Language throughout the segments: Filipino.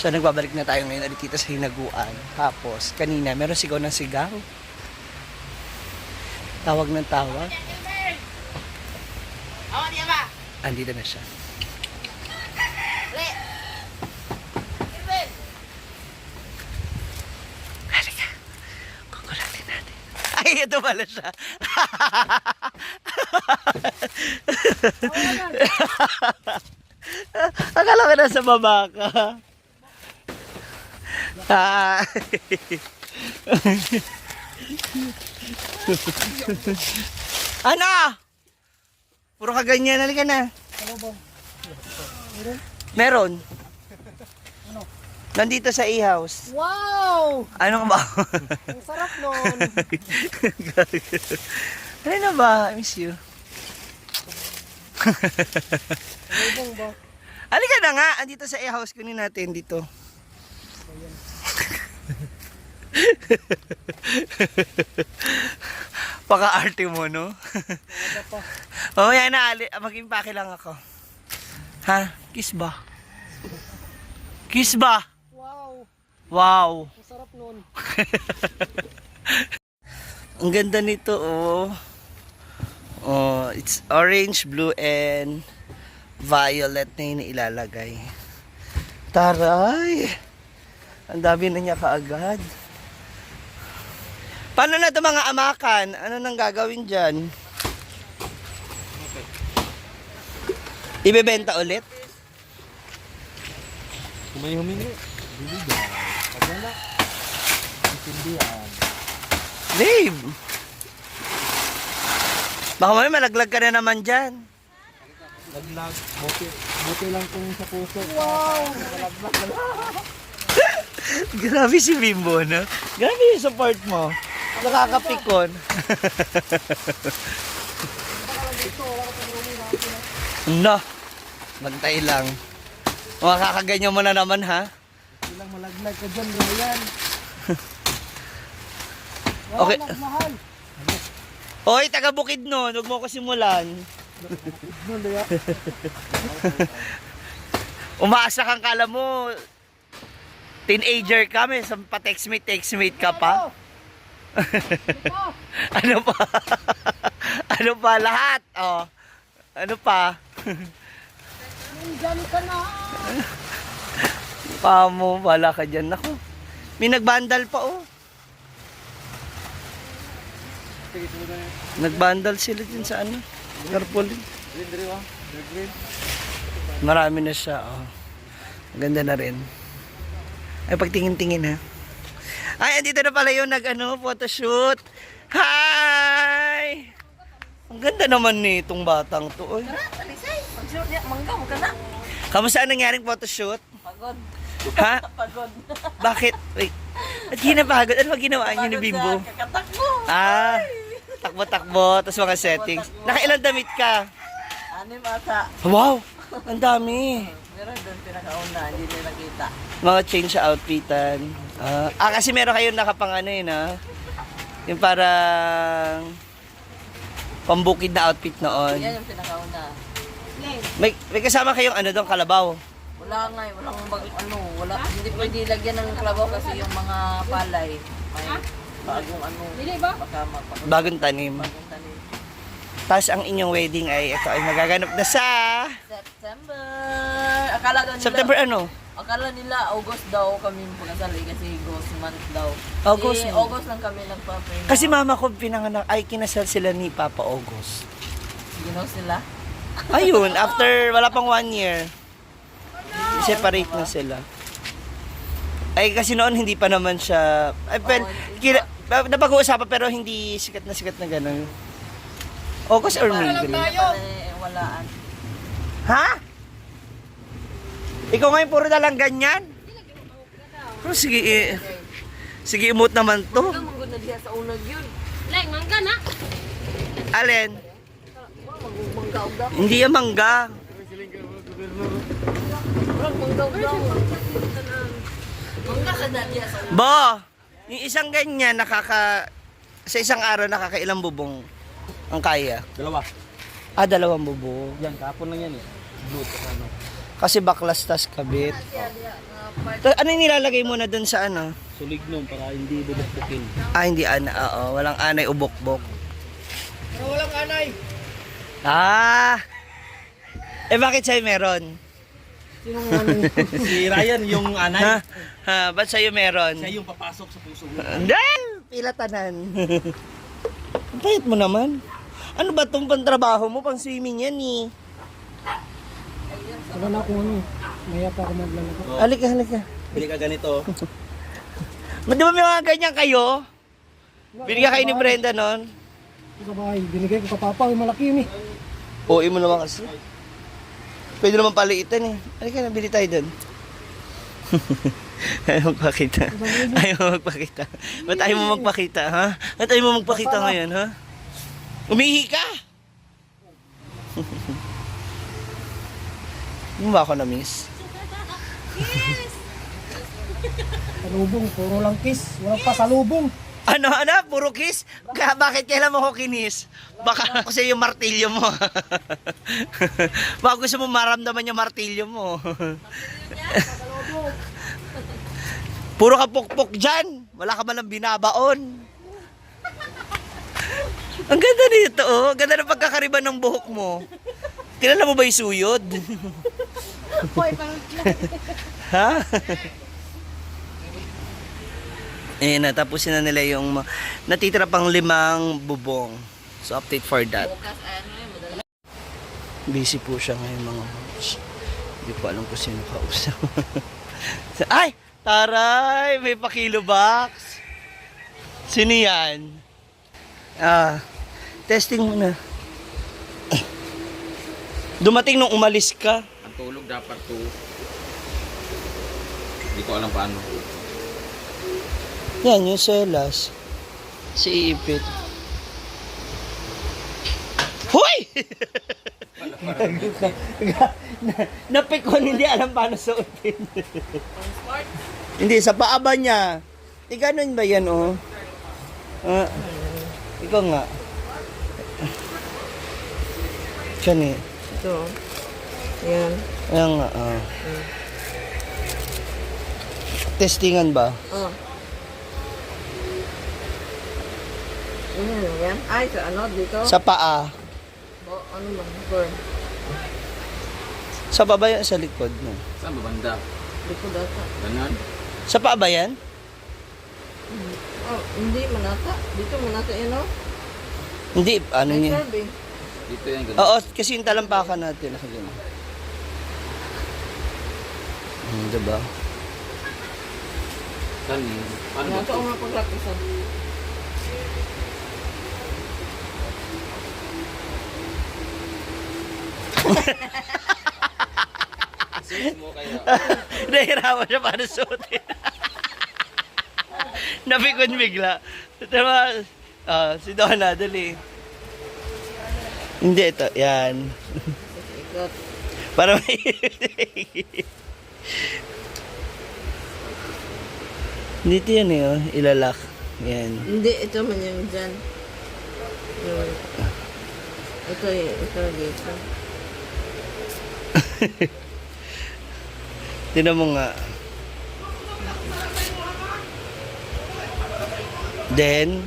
So nagbabalik na tayo ngayon ulit dito sa hinaguan. Tapos kanina meron sigaw ng sigaw. Tawag ng tawag. Andito na siya. Halika. Kukulatin natin. Ay, ito pala siya. Akala ko nasa baba ka. Ano? Puro ka ganyan. Halika na. Meron. Nandito sa e-house. Wow! Ano ba? Ang sarap nun. Ano na ba? I miss you. Malibong ba? Halika na nga. Andito sa e-house. Kunin natin dito. Paka-arte mo, no? Wala pa. Oh, yan na. Mag-impake lang ako. Ha? Kiss ba? Kiss ba? Wow! Wow. Ang sarap nun. Ang ganda nito, oh. Oh, it's orange, blue, and violet na yung ilalagay. Taray! Ang dami na niya kaagad. Paano na ito mga amakan? Ano nang gagawin dyan? Ibebenta ulit? Kung may humingi, bibigyan. Pag wala, isindihan. Dave! Baka may malaglag ka na naman dyan. Laglag. Buti lang kung sa puso. Wow! Grabe si Bimbo, no? Grabe yung support mo. Nakakapikon. No. Bantay lang. Makakaganyan mo na naman, ha? Ilang malaglag ka dyan, Ryan. Okay. Mahal. Hoy, taga Bukidnon. Huwag mo ko simulan. Umaasa kang kala mo. Teenager ka, may pa-text-mate ka pa. Ano pa? Ano pa lahat? Oh. Ano pa? Nandyan ka na. Pamo, wala ka dyan. Ako. May nagbandal pa, oh. Nagbandal sila din sa ano? Carpool. Marami na siya, oh. Ganda na rin. Ay, pagtingin-tingin, ha? Ay, andito na pala yung photoshoot. Hi! Ang ganda naman ni itong batang to, oy. Pag-shoot niya, mangga mo ka na. Kamusta ang nangyaring photoshoot? Pagod. Ha? Pagod. Bakit? Wait. At ginapagod? Ano ba ginawa niyo ni Bimbo? Kakatakbo. Ah, takbo-takbo, tapos mga settings. Nakailang damit ka? Anim ata. Wow! Ang dami. Meron doon pinakauna, hindi nila nakita. Mga change sa outfitan. Kasi meron kayong nakapang ano yun, ha? Yung parang pambukid na outfit noon. Yan yung pinakauna. May kasama kayong ano doon, kalabaw. Wala nga eh, walang wala. Hindi pwede lagyan ng kalabaw kasi yung mga palay. May bagong baka mapagod. Bagong tanim. Bagong tanim. Tapos ang inyong wedding ay ito ay magaganap na sa September! Akala daw nila, September ano? akala nila August daw kami magkasal kasi August month daw. August month. August lang kami nagpa-pray. Kasi mama ko pinanganak ay kinasal sila ni Papa August. Ginaw sila. Ayun, after wala pang 1 year. Separate na sila. Ay kasi noon hindi pa naman siya napag-uusapan pero hindi sikat na gano'n. August or May? Walaan. Ha? Ikaw ngayon puro na lang ganyan? Pero sige, sige emote naman to. Ikaw manggod na diya sa unag yun. Leng, mangga na. Alin? Mangga-ugda. Hindi yung mangga. Mangga-ugda. Mangga ka na diya sa unag. Bo, yung isang ganyan sa isang araw nakakailang bubong ang kaya? Dalawa. Ah, 2 bubong. Yan, kahapon lang yan eh. Blue, ano. Kasi baklas tas kabit. Ano yung nilalagay mo na dun sa ano? Sulig nun para hindi bubukbukin. Ah, hindi ana. Oo, walang anay o bokbok. Pero walang anay. Ah! Bakit sa'yo meron? Sinong anay? Si Ryan yung anay. Ha? Ha? Ba't sa'yo meron? Siya yung papasok sa puso mo. Dahil! Pilatanan. Ang payat mo naman. Ano ba itong pantrabaho mo? Pang swimming yan eh. Wala na akong ano. Maya pa ako maglalako. Halika, halika. Bili ka ganito. Di ba may mga ganyan kayo? Binigyan kayo ni Brenda nun? Sa bahay, binigay ko ka papa. Malaki yun eh. Oo mo naman kasi. Pwede naman paliitan eh. Halika na, bili tayo dun. Ayaw magpakita. Ayaw mo magpakita. Ba't ayaw mo magpakita, ha? Ba't ayaw mo magpakita ngayon, ha? Umihi ka! Hindi mo ba ako na-miss? Salubong, puro lang kiss. Walang pa salubong. Ano? Puro kiss? Bakit kailan mo ko kinis? Baka kasi yung martilyo mo. Baka gusto mo maramdaman yung martilyo mo. Puro ka pukpok dyan. Wala ka man lang binabaon. Ang ganda nito, oh. Ang ganda ng pagkakariban ng buhok mo. Kilala mo ba yung suyod? Ha? Natapusin na nila yung natitira pang 5 bubong. So, update for that. Bukas, madala. Busy po siya ngayon mga moms. Hindi ko alam kung sino kausap. Ay! Taray! May pakilo box! Sino yan? Testing muna. Dumating nung umalis ka. Ang tulog dapat to. Hindi ko alam paano. Yan, yung selas. Si Ipit. Hoy! Napikon, hindi alam paano suotin. Hindi, sa paa ba niya? Ganun ba yan, oh? Ikaw nga. Diyan eh. Ito. Ayan. Ayan nga, Testingan ba? Oh. Ayan. Ay, sa ano, dito? Sa paa. Ano ba? Burn. Sa baba yan, sa likod mo. Saan ba banda? Dito data. Ganon? Sa paa ba yan? Oh, hindi, manata. Dito, manata yun, oh. Hindi, ano May niya? curve, eh. Dito yan, ganun. Oo, kasi yung talampakan natin. Nakagano. Diba? Saan yun? Paano ba Ito to? ang mga paglapisan. Sis mo kayo. Nahirapan siya para suotin. Napikon bigla. Diba? Si Donna, dali. Hindi, ito. Yan. Ikot. Para may... Dito yan eh, oh. Ilalak. Yan. Hindi, ito man yung dyan. Yung- Ito dito. Tignan mo nga. Then,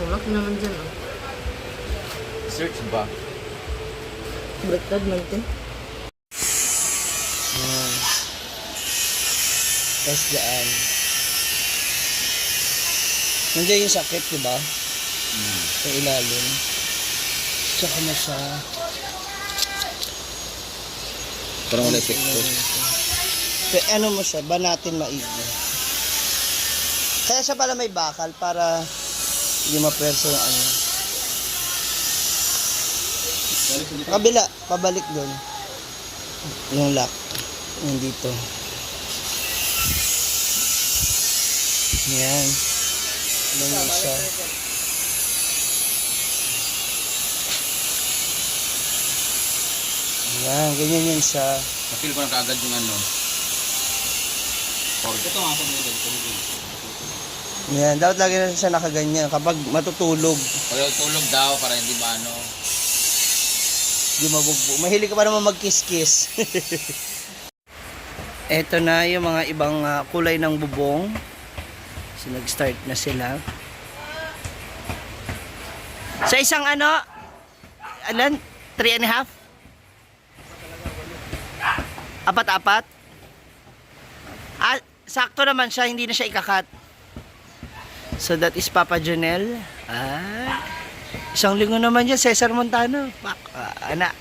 Tulak naman dyan, oh. Search ba? Baliktad man din. yan. Tapos dyan. Nandiyan yung sakit, di ba? Sa ilalim. Tsaka mo siya. Parang wala epekto. Ano mo siya, banatin maigi. Kaya siya pala may bakal para hindi mapwersa yung ano. Kabila, pabalik doon. Yung lock. Yung dito. Yan. Yan yung isa. Yan, ganyan yan siya. Napil ko na kaagad yung ano. Or ito nga po mo Yan, dapat lagi na siya nakaganyan kapag matutulog. Kaya tulog daw para hindi maano. Di mabugbog. Mahilig ka pa naman mag-kiss-kiss. Eto na yung mga ibang kulay ng bubong. So, nag-start na sila. Sa isang alan? 3.5? Apat-apat? Sakto naman siya, hindi na siya ikakat. So that is Papa Jonel. Isang linggo naman yan, Cesar Montano. Anak.